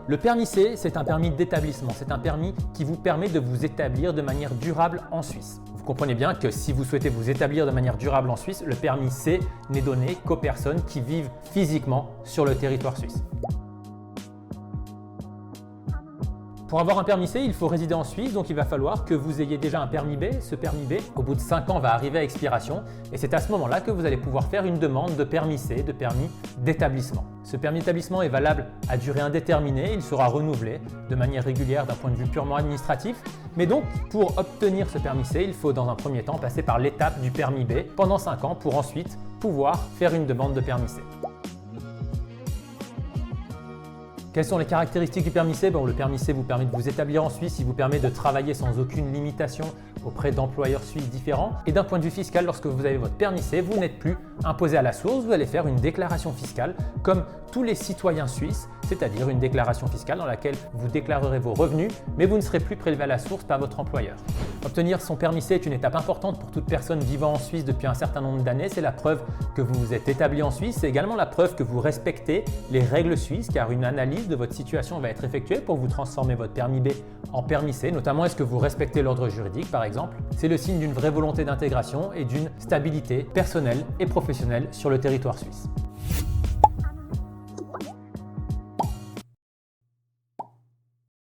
Le permis C, c'est un permis d'établissement. C'est un permis qui vous permet de vous établir de manière durable en Suisse. Vous comprenez bien que si vous souhaitez vous établir de manière durable en Suisse, le permis C n'est donné qu'aux personnes qui vivent physiquement sur le territoire suisse. Pour avoir un permis C, il faut résider en Suisse, donc il va falloir que vous ayez déjà un permis B. Ce permis B, au bout de 5 ans, va arriver à expiration et c'est à ce moment-là que vous allez pouvoir faire une demande de permis C, de permis d'établissement. Ce permis d'établissement est valable à durée indéterminée, il sera renouvelé de manière régulière d'un point de vue purement administratif. Mais donc, pour obtenir ce permis C, il faut dans un premier temps passer par l'étape du permis B pendant 5 ans pour ensuite pouvoir faire une demande de permis C. Quelles sont les caractéristiques du permis C? Le permis C vous permet de vous établir en Suisse, il vous permet de travailler sans aucune limitation auprès d'employeurs suisses différents. Et d'un point de vue fiscal, lorsque vous avez votre permis C, vous n'êtes plus imposé à la source, vous allez faire une déclaration fiscale comme tous les citoyens suisses, c'est-à-dire une déclaration fiscale dans laquelle vous déclarerez vos revenus, mais vous ne serez plus prélevé à la source par votre employeur. Obtenir son permis C est une étape importante pour toute personne vivant en Suisse depuis un certain nombre d'années. C'est la preuve que vous vous êtes établi en Suisse. C'est également la preuve que vous respectez les règles suisses, car une analyse de votre situation va être effectuée pour vous transformer votre permis B en permis C. Notamment, est-ce que vous respectez l'ordre juridique, par exemple? C'est le signe d'une vraie volonté d'intégration et d'une stabilité personnelle et professionnelle sur le territoire suisse.